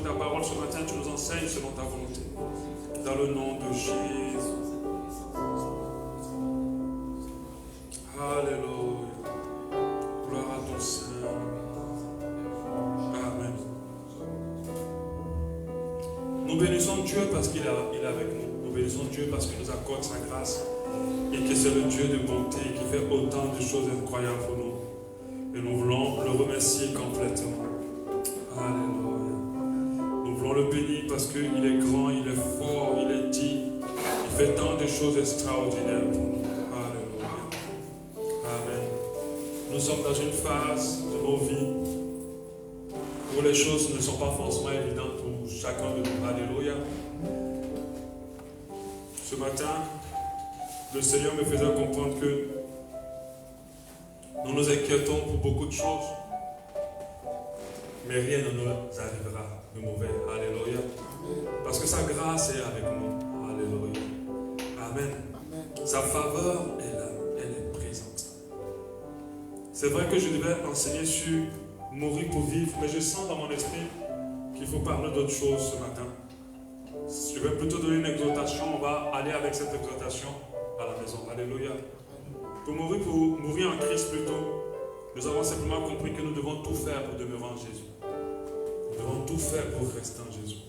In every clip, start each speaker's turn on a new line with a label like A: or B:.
A: ta parole ce matin, tu nous enseignes selon ta volonté. Dans le nom de Jésus. Alléluia. Gloire à ton Seigneur. Amen. Nous bénissons Dieu parce qu'il est avec nous. Nous bénissons Dieu parce qu'il nous accorde sa grâce et que c'est le Dieu de bonté qui fait autant de choses incroyables pour nous. Et nous voulons le remercier complètement. Alléluia. Nous voulons le bénir parce qu'il est grand, il est fort, il est digne. Il fait tant de choses extraordinaires pour nous. Alléluia. Amen. Nous sommes dans une phase de nos vies où les choses ne sont pas forcément évidentes pour chacun de nous. Alléluia. Ce matin, le Seigneur me faisait comprendre que nous nous inquiétons pour beaucoup de choses, mais rien ne nous arrivera de mauvais. Alléluia. Parce que sa grâce est avec nous. Alléluia. Amen. Sa faveur est là, elle est présente. C'est vrai que je devais enseigner sur mourir pour vivre, mais je sens dans mon esprit qu'il faut parler d'autre chose ce matin. Je vais plutôt donner une exhortation, on va aller avec cette exhortation à la maison. Alléluia. Pour mourir en Christ plutôt, nous avons simplement compris que nous devons tout faire pour demeurer en Jésus. Nous devons tout faire pour rester en Jésus.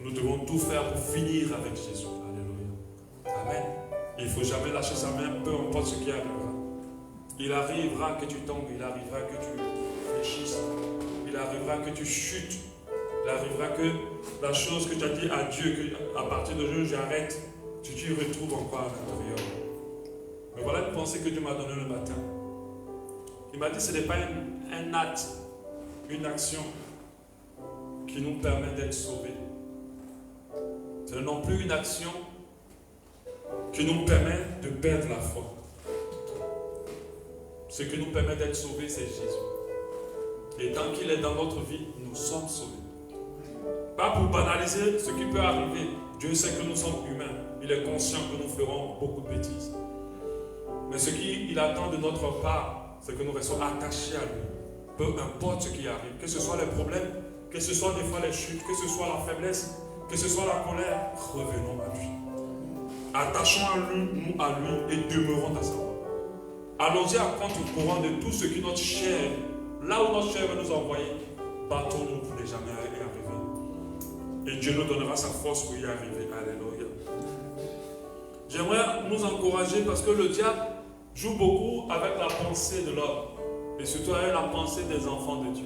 A: Nous devons tout faire pour finir avec Jésus. Alléluia. Amen. Il ne faut jamais lâcher sa main, peu importe ce qui arrivera. Il arrivera que tu tombes, il arrivera que tu fléchisses, il arrivera que tu chutes, il arrivera que la chose que tu as dit à Dieu, qu'à partir d'aujourd'hui j'arrête, tu t'y retrouves encore à l'intérieur. Mais voilà une pensée que Dieu m'a donnée le matin. Il m'a dit que ce n'est pas un acte, une action qui nous permet d'être sauvés. Ce n'est non plus une action qui nous permet de perdre la foi. Ce qui nous permet d'être sauvés, c'est Jésus. Et tant qu'il est dans notre vie, nous sommes sauvés. Pas pour banaliser ce qui peut arriver. Dieu sait que nous sommes humains. Il est conscient que nous ferons beaucoup de bêtises. Mais ce qu'il attend de notre part, c'est que nous restons attachés à lui. Peu importe ce qui arrive, que ce soit les problèmes, que ce soit des fois les chutes, que ce soit la faiblesse, que ce soit la colère, revenons à lui. Attachons-nous à lui et demeurons dans sa voie. Allons-y à contre-courant de tout ce qui notre chair, là où notre chair va nous envoyer, battons-nous pour ne jamais y arriver. Et Dieu nous donnera sa force pour y arriver. Alléluia. J'aimerais nous encourager parce que le diable joue beaucoup avec la pensée de l'homme et surtout avec la pensée des enfants de Dieu.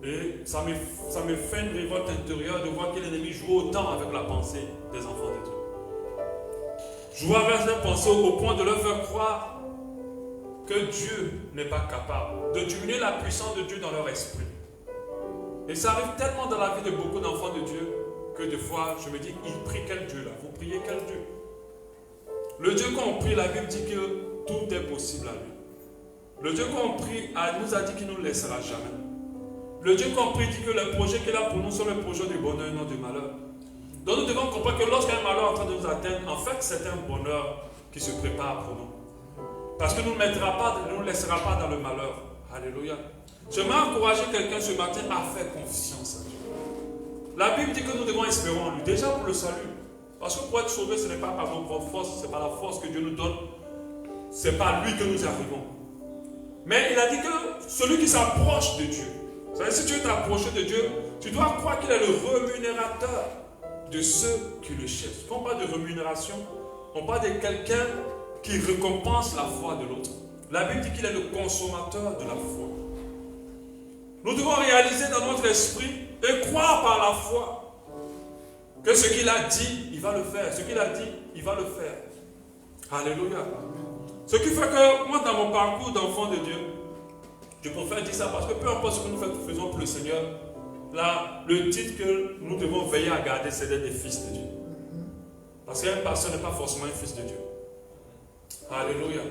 A: Et ça me fait une révolte intérieure de voir que l'ennemi joue autant avec la pensée des enfants de Dieu. Joue avec leur pensée au point de leur faire croire que Dieu n'est pas capable de diminuer la puissance de Dieu dans leur esprit. Et ça arrive tellement dans la vie de beaucoup d'enfants de Dieu que des fois je me dis, il prie quel Dieu là? Vous priez quel Dieu? Le Dieu qu'on prie, la Bible dit que tout est possible à lui. Le Dieu qu'on prie nous a dit qu'il ne nous laissera jamais. Le Dieu qu'on prie dit que le projet qu'il a pour nous sont les projets du bonheur et non du malheur. Donc nous devons comprendre que lorsqu'un malheur est en train de nous atteindre, en fait c'est un bonheur qui se prépare pour nous. Parce que nous ne nous laissera pas dans le malheur. Alléluia. J'aimerais encourager quelqu'un ce matin à faire confiance à Dieu. La Bible dit que nous devons espérer en lui. Déjà pour le salut. Parce que pour être sauvé, ce n'est pas par nos propres forces, ce n'est pas la force que Dieu nous donne. Ce n'est pas lui que nous arrivons. Mais il a dit que celui qui s'approche de Dieu, c'est-à-dire si tu veux t'approcher de Dieu, tu dois croire qu'il est le rémunérateur de ceux qui le cherchent. Quand on parle de rémunération, on parle de quelqu'un qui récompense la foi de l'autre. La Bible dit qu'il est le consommateur de la foi. Nous devons réaliser dans notre esprit et croire par la foi que ce qu'il a dit, il va le faire. Ce qu'il a dit, il va le faire. Alléluia. Ce qui fait que moi, dans mon parcours d'enfant de Dieu, je préfère dire ça parce que peu importe ce que nous faisons pour le Seigneur, là, le titre que nous devons veiller à garder, c'est d'être des fils de Dieu. Parce qu'un pasteur n'est pas forcément un fils de Dieu. Alléluia.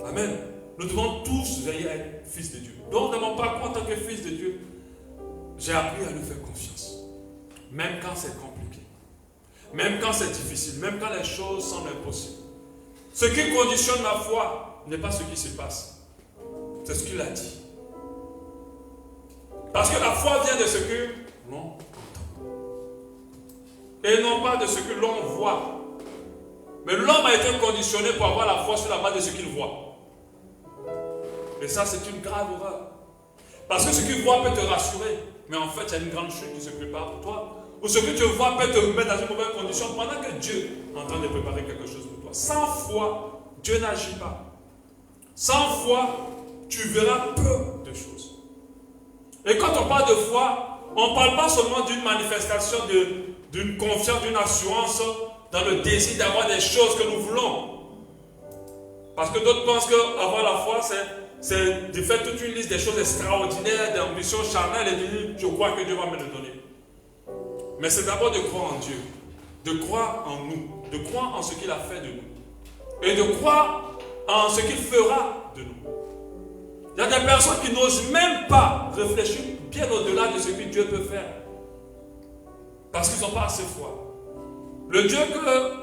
A: Amen. Nous devons tous veiller à être fils de Dieu. Donc, dans mon parcours en tant que fils de Dieu, j'ai appris à lui faire confiance. Même quand c'est compliqué. Même quand c'est difficile. Même quand les choses semblent impossibles. Ce qui conditionne ma foi n'est pas ce qui se passe. C'est ce qu'il a dit. Parce que la foi vient de ce que l'on entend. Et non pas de ce que l'on voit. Mais l'homme a été conditionné pour avoir la foi sur la base de ce qu'il voit. Et ça, c'est une grave erreur. Parce que ce qu'il voit peut te rassurer. Mais en fait, il y a une grande chute qui se prépare pour toi. Ou ce que tu vois peut te mettre dans une mauvaise condition pendant que Dieu est en train de préparer quelque chose pour toi. Sans foi, Dieu n'agit pas. Sans foi, tu verras peu de choses. Et quand on parle de foi, on ne parle pas seulement d'une manifestation d'une confiance, d'une assurance dans le désir d'avoir des choses que nous voulons. Parce que d'autres pensent qu'avoir la foi, c'est de faire toute une liste des choses extraordinaires, d'ambitions charnelles et de dire, je crois que Dieu va me le donner. Mais c'est d'abord de croire en Dieu, de croire en nous, de croire en ce qu'il a fait de nous. Et de croire en ce qu'il fera de nous. Il y a des personnes qui n'osent même pas réfléchir bien au-delà de ce que Dieu peut faire. Parce qu'ils n'ont pas assez foi. Le Dieu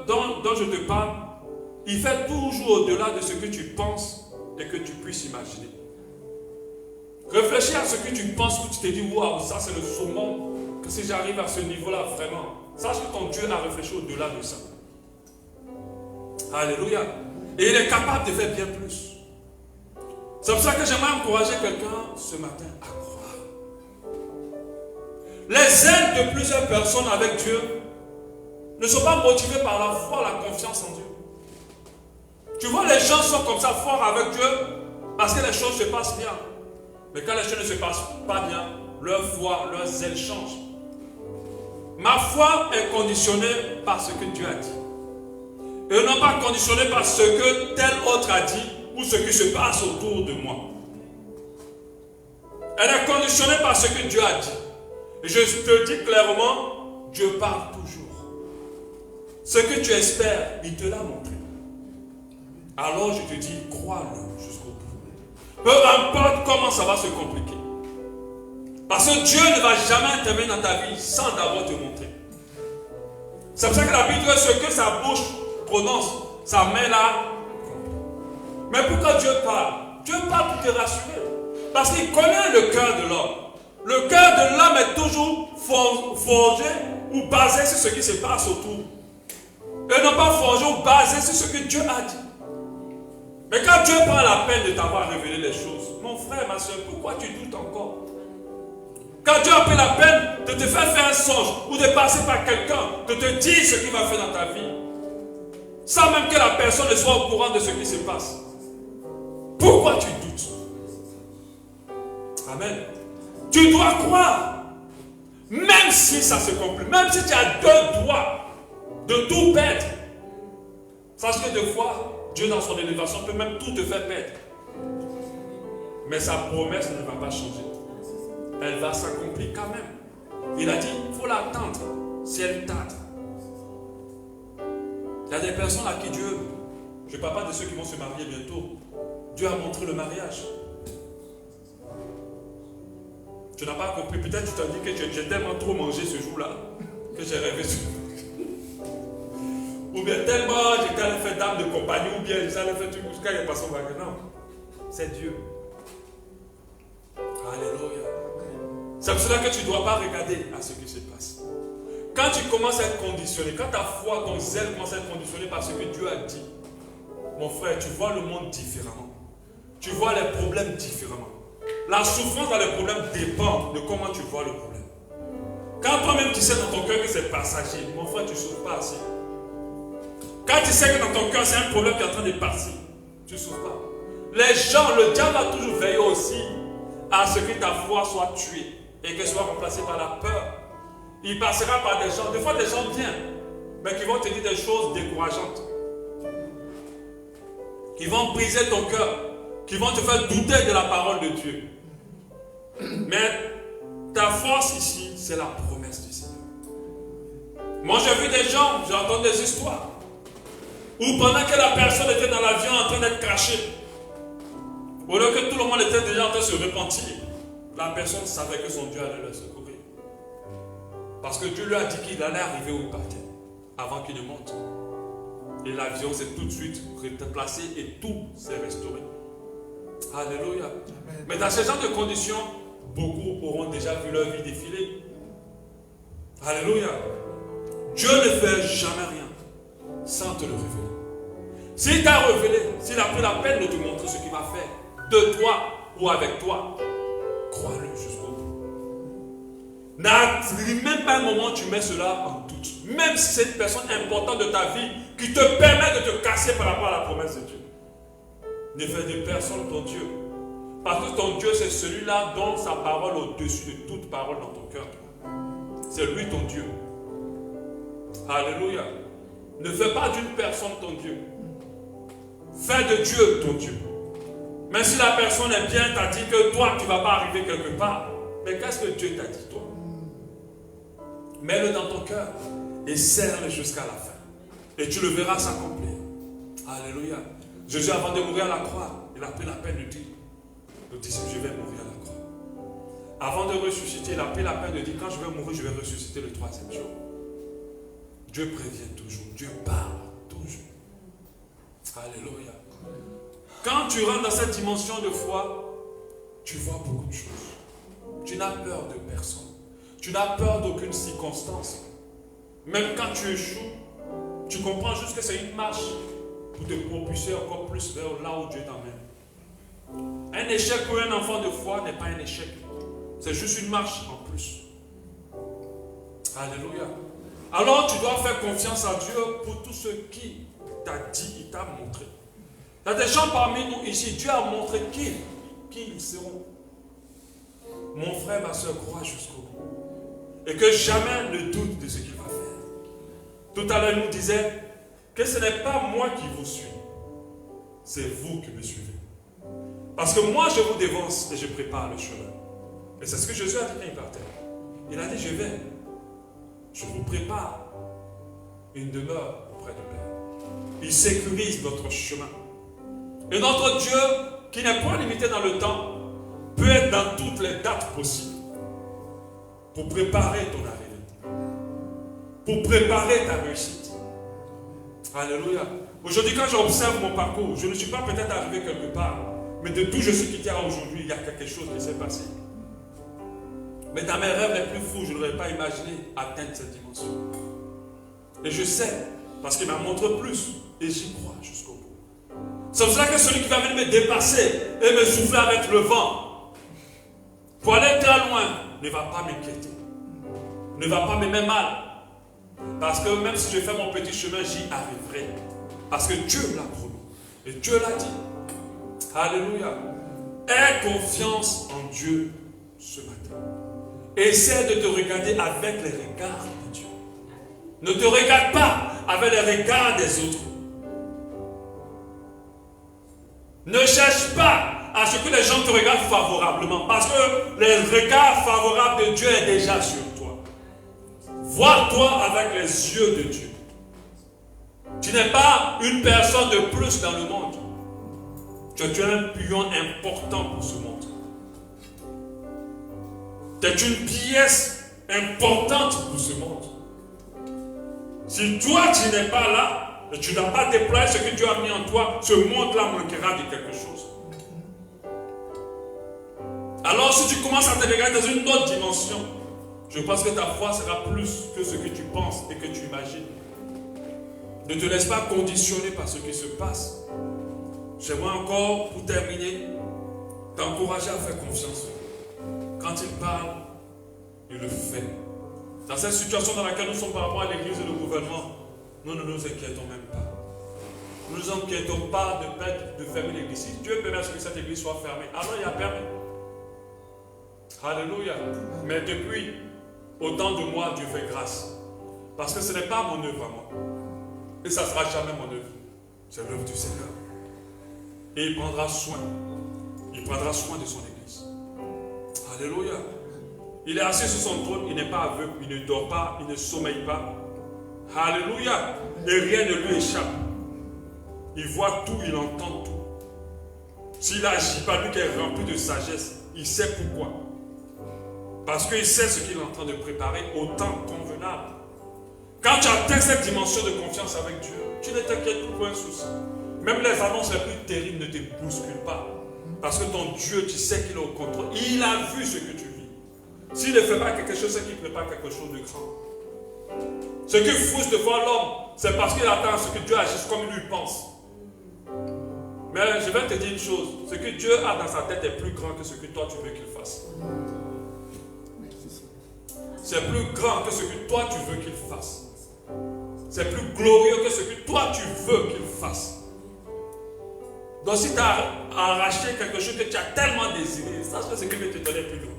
A: dont je te parle, il fait toujours au-delà de ce que tu penses et que tu puisses imaginer. Réfléchis à ce que tu penses, où tu te dis, waouh, ça c'est le summum, que si j'arrive à ce niveau-là, vraiment, sache que ton Dieu a réfléchi au-delà de ça. Alléluia. Et il est capable de faire bien plus. C'est pour ça que j'aimerais encourager quelqu'un ce matin à croire. Les aides de plusieurs personnes avec Dieu ne sont pas motivées par la foi, la confiance en Dieu. Tu vois, les gens sont comme ça forts avec Dieu parce que les choses se passent bien. Mais quand les choses ne se passent pas bien, leur foi, leur zèle change. Ma foi est conditionnée par ce que Dieu a dit. Et non pas conditionnée par ce que tel autre a dit ou ce qui se passe autour de moi. Elle est conditionnée par ce que Dieu a dit. Et je te dis clairement, Dieu parle toujours. Ce que tu espères, il te l'a montré. Alors je te dis, crois-le jusqu'au bout. Peu importe comment ça va se compliquer. Parce que Dieu ne va jamais intervenir dans ta vie sans d'abord te montrer. C'est pour ça que la Bible dit ce que sa bouche prononce, sa main là. Mais pourquoi Dieu parle? Dieu parle pour te rassurer. Parce qu'il connaît le cœur de l'homme. Le cœur de l'homme est toujours forgé ou basé sur ce qui se passe autour. Et non pas forgé ou basé sur ce que Dieu a dit. Mais quand Dieu prend la peine de t'avoir révélé les choses, mon frère, ma soeur, pourquoi tu doutes encore? Quand Dieu a pris la peine de te faire un songe ou de passer par quelqu'un, de te dire ce qu'il va faire dans ta vie, sans même que la personne ne soit au courant de ce qui se passe, pourquoi tu doutes? Amen. Tu dois croire, même si ça se complique, même si tu as deux doigts de tout perdre. Sache que des fois, Dieu dans son élévation peut même tout te faire perdre. Mais sa promesse ne va pas changer. Elle va s'accomplir quand même. Il a dit, il faut l'attendre. Si elle tarde. Il y a des personnes à qui Dieu, je ne parle pas de ceux qui vont se marier bientôt, Dieu a montré le mariage. Tu n'as pas compris. Peut-être tu t'as dit que j'ai tellement trop mangé ce jour-là que j'ai rêvé sur. Ou bien tellement j'étais allé faire dame de compagnie, ou bien j'étais allé faire tout jusqu'à il est passé au wagon. Non, c'est Dieu. Alléluia. C'est pour cela que tu ne dois pas regarder à ce qui se passe. Quand tu commences à être conditionné, quand ta foi, ton zèle commence à être conditionné par ce que Dieu a dit, mon frère, tu vois le monde différemment. Tu vois les problèmes différemment. La souffrance dans les problèmes dépend de comment tu vois le problème. Quand toi-même tu sais dans ton cœur que c'est passager, mon frère, tu ne souffres pas assez. Quand tu sais que dans ton cœur c'est un problème qui est en train de partir, tu ne souffres pas. Les gens, le diable va toujours veiller aussi à ce que ta foi soit tuée et qu'elle soit remplacée par la peur. Il passera par des gens, des fois des gens bien, mais qui vont te dire des choses décourageantes. Qui vont briser ton cœur, qui vont te faire douter de la parole de Dieu. Mais ta force ici, c'est la promesse du Seigneur. Moi j'ai vu des gens, j'ai entendu des histoires, où pendant que la personne était dans l'avion en train d'être crachée, au lieu que tout le monde était déjà en train de se repentir, la personne savait que son Dieu allait le secourir. Parce que Dieu lui a dit qu'il allait arriver où il partait, avant qu'il ne monte. Et l'avion s'est tout de suite replacé et tout s'est restauré. Alléluia. Amen. Mais dans ce genre de conditions, beaucoup auront déjà vu leur vie défiler. Alléluia. Dieu ne fait jamais rien sans te le révéler. S'il t'a révélé, s'il a pris la peine de te montrer ce qu'il va faire de toi ou avec toi, crois-le jusqu'au bout. N'arrive même pas un moment où tu mets cela en doute. Même si c'est une personne importante de ta vie qui te permet de te casser par rapport à la promesse de Dieu. Ne fais de personne ton Dieu. Parce que ton Dieu, c'est celui-là dont sa parole au-dessus de toute parole dans ton cœur. C'est lui ton Dieu. Alléluia. Ne fais pas d'une personne ton Dieu. Fais de Dieu ton Dieu. Même si la personne est bien, t'a dit que toi, tu ne vas pas arriver quelque part. Mais qu'est-ce que Dieu t'a dit, toi? Mets-le dans ton cœur et serre-le jusqu'à la fin. Et tu le verras s'accomplir. Alléluia. Jésus, avant de mourir à la croix, il a pris la peine de dire, le disciple, je vais mourir à la croix. Avant de ressusciter, il a pris la peine de dire, quand je vais mourir, je vais ressusciter le 3e jour. Dieu prévient toujours. Dieu parle toujours. Alléluia. Quand tu rentres dans cette dimension de foi, tu vois beaucoup de choses. Tu n'as peur de personne. Tu n'as peur d'aucune circonstance. Même quand tu échoues, tu comprends juste que c'est une marche pour te propulser encore plus vers là où Dieu t'emmène. Un échec pour un enfant de foi n'est pas un échec. C'est juste une marche en plus. Alléluia. Alors tu dois faire confiance à Dieu pour tout ce qu'il t'a dit, il t'a montré. Il y a des gens parmi nous ici, Dieu a montré qui ils seront. Mon frère, ma soeur, crois jusqu'au bout. Et que jamais ne doute de ce qu'il va faire. Tout à l'heure, il nous disait que ce n'est pas moi qui vous suis, c'est vous qui me suivez. Parce que moi, je vous dévance et je prépare le chemin. Et c'est ce que Jésus a dit quand il partait. Il a dit, je vous prépare une demeure auprès du Père. Il sécurise notre chemin. Et notre Dieu, qui n'est pas limité dans le temps, peut être dans toutes les dates possibles pour préparer ton arrivée, pour préparer ta réussite. Alléluia. Aujourd'hui, quand j'observe mon parcours, je ne suis pas peut-être arrivé quelque part, mais de d'où je suis quitté à aujourd'hui, il y a quelque chose qui s'est passé. Mais dans mes rêves les plus fous, je n'aurais pas imaginé atteindre cette dimension. Et je sais, parce qu'il m'a montré plus, et j'y crois jusqu'au bout. C'est pour cela que celui qui va venir me dépasser et me souffler avec le vent, pour aller très loin, ne va pas m'inquiéter, ne va pas me mettre mal. Parce que même si je fais mon petit chemin, j'y arriverai. Parce que Dieu l'a promis. Et Dieu l'a dit. Alléluia. Aie confiance en Dieu ce matin. Essaie de te regarder avec les regards de Dieu. Ne te regarde pas avec les regards des autres. Ne cherche pas à ce que les gens te regardent favorablement. Parce que le regard favorable de Dieu est déjà sur toi. Vois-toi avec les yeux de Dieu. Tu n'es pas une personne de plus dans le monde. Tu es un pion important pour ce monde. Tu es une pièce importante pour ce monde. Si toi tu n'es pas là, et tu n'as pas déployé ce que Dieu a mis en toi, ce monde-là manquera de quelque chose. Alors si tu commences à te regarder dans une autre dimension, je pense que ta foi sera plus que ce que tu penses et que tu imagines. Ne te laisse pas conditionner par ce qui se passe. J'aimerais encore, pour terminer, t'encourager à faire confiance. Quand il parle, il le fait. Dans cette situation dans laquelle nous sommes par rapport à l'église et le gouvernement, nous ne nous inquiétons même pas. Nous ne nous inquiétons pas de fermer l'église. Si Dieu permet que cette église soit fermée, alors il a permis. Alléluia. Mais depuis, au temps de moi, Dieu fait grâce. Parce que ce n'est pas mon œuvre à moi. Et ça ne sera jamais mon œuvre. C'est l'œuvre du Seigneur. Et il prendra soin. Il prendra soin de son église. Alléluia. Il est assis sur son trône, il n'est pas aveugle, il ne dort pas, il ne sommeille pas. Alléluia. Et rien ne lui échappe. Il voit tout, il entend tout. S'il agit pas, lui qui est rempli de sagesse, il sait pourquoi. Parce qu'il sait ce qu'il est en train de préparer au temps convenable. Quand tu atteins cette dimension de confiance avec Dieu, tu ne t'inquiètes plus pour un souci. Même les annonces les plus terribles ne te bousculent pas. Parce que ton Dieu, tu sais qu'il est au contrôle. Il a vu ce que tu vis. S'il ne fait pas quelque chose, c'est qu'il prépare quelque chose de grand. Ce qui frustre de voir l'homme, c'est parce qu'il attend ce que Dieu agisse comme il lui pense. Mais je vais te dire une chose, ce que Dieu a dans sa tête est plus grand que ce que toi tu veux qu'il fasse. C'est plus grand que ce que toi tu veux qu'il fasse. C'est plus glorieux que ce que toi tu veux qu'il fasse. Donc si tu as arraché quelque chose que tu as tellement désiré, sache que ce qu'il veut te donner est plus grand.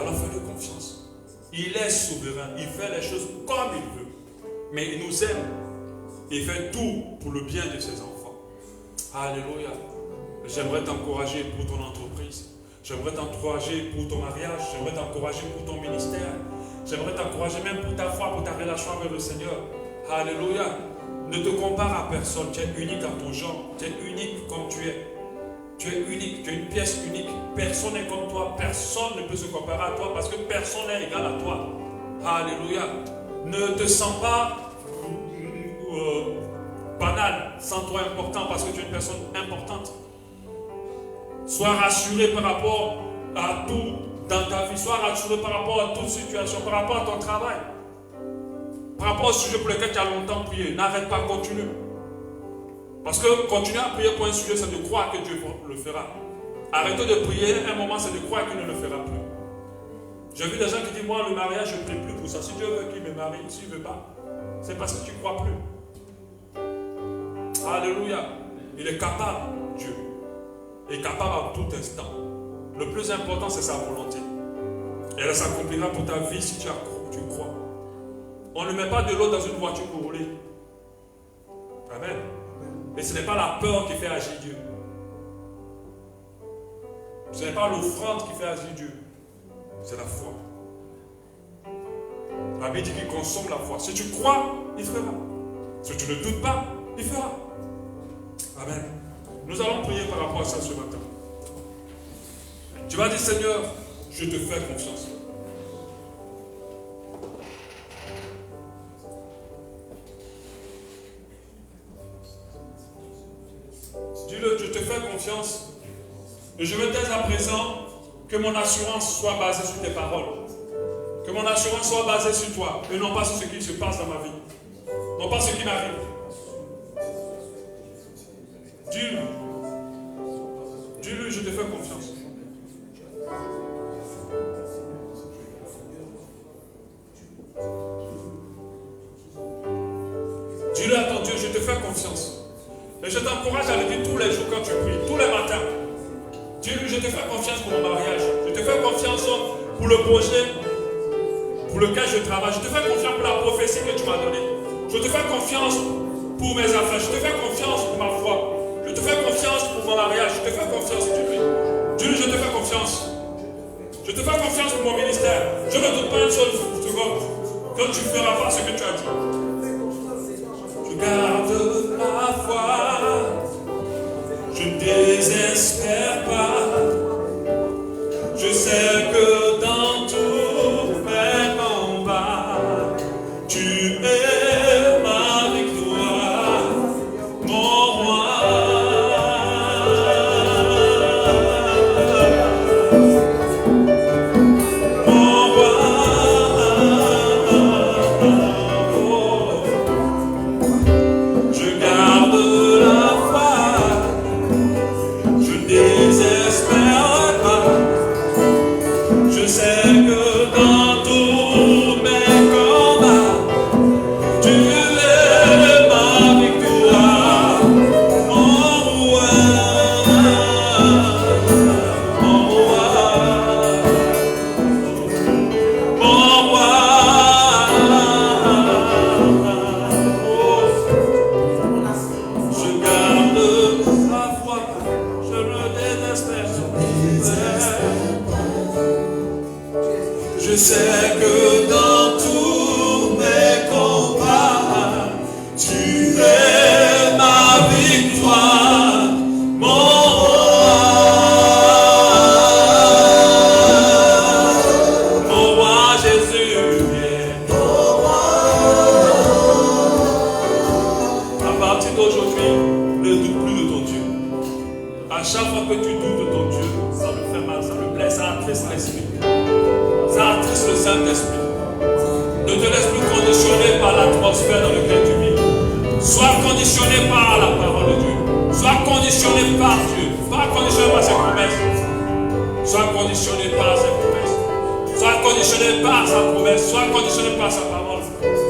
A: Alors fais-lui confiance. Il est souverain, il fait les choses comme il veut. Mais il nous aime. Il fait tout pour le bien de ses enfants. Alléluia. J'aimerais t'encourager pour ton entreprise. J'aimerais t'encourager pour ton mariage. J'aimerais t'encourager pour ton ministère. J'aimerais t'encourager même pour ta foi, pour ta relation avec le Seigneur. Alléluia. Ne te compare à personne. Tu es unique à ton genre. Tu es unique comme tu es. Tu es unique. Tu es une pièce unique. Personne n'est comme toi. Personne ne peut se comparer à toi parce que personne n'est égal à toi. Alléluia. Ne te sens pas banal, sens-toi important parce que tu es une personne importante. Sois rassuré par rapport à tout dans ta vie. Sois rassuré par rapport à toute situation, par rapport à ton travail. Par rapport au sujet pour lequel tu as longtemps prié. N'arrête pas, continue. Parce que continuer à prier pour un sujet, c'est de croire que Dieu le fera. Arrêtez de prier, un moment, c'est de croire qu'il ne le fera plus. J'ai vu des gens qui disent, moi, le mariage, je ne prie plus pour ça. Si Dieu veut qu'il me marie, s'il ne veut pas, c'est parce que tu ne crois plus. Alléluia. Il est capable, Dieu. Il est capable à tout instant. Le plus important, c'est sa volonté. Et elle s'accomplira pour ta vie si tu crois. On ne met pas de l'eau dans une voiture pour rouler. Amen. Et ce n'est pas la peur qui fait agir Dieu. Ce n'est pas l'offrande qui fait agir Dieu. C'est la foi. La Bible dit qu'il consomme la foi. Si tu crois, il fera. Si tu ne doutes pas, il fera. Amen. Nous allons prier par rapport à ça ce matin. Tu vas dire, Seigneur, je te fais confiance. Dis-le, je te fais confiance. Et je veux dès à présent que mon assurance soit basée sur tes paroles. Que mon assurance soit basée sur toi et non pas sur ce qui se passe dans ma vie. Non pas ce qui m'arrive. Dis-le. Dis-le, je te fais confiance. Dis-le à ton Dieu, je te fais confiance. Et je t'encourage à le dire tous les jours quand tu pries, tous les matins. Dis-lui, je te fais confiance pour mon mariage. Je te fais confiance pour le projet pour lequel je travaille. Je te fais confiance pour la prophétie que tu m'as donnée. Je te fais confiance pour mes affaires. Je te fais confiance pour ma foi. Je te fais confiance pour mon mariage. Je te fais confiance, Dieu. Dieu, je te fais confiance. Je te fais confiance pour mon ministère. Je ne doute pas une seule seconde que tu feras pas ce que tu as dit. Je garde la foi. Je ne désespère pas. Je sais que dans tous mes combats, tu es ma victoire, mon roi. Mon roi. Je garde la foi. Je ne désespère pas. Je sais que dans tous mes combats, tu es ma victoire, mon roi, mon roi, mon roi. Je garde la foi, je ne désespère. Je sais que dans tous mes combats, tu es ma victoire, mon roi Jésus. À partir d'aujourd'hui, ne doute plus de ton Dieu. À chaque fois que tu doutes de ton Dieu, ça me fait mal, ça me blesse, ça attriste l'esprit. Ça attriste le Saint-Esprit. Ne te laisse plus l'atmosphère dans laquelle tu vis. Sois conditionné par la parole de Dieu. Sois conditionné par Dieu. Sois conditionné par ses promesses. Sois conditionné par ses promesses. Sois conditionné par sa promesse. Sois conditionné par sa parole.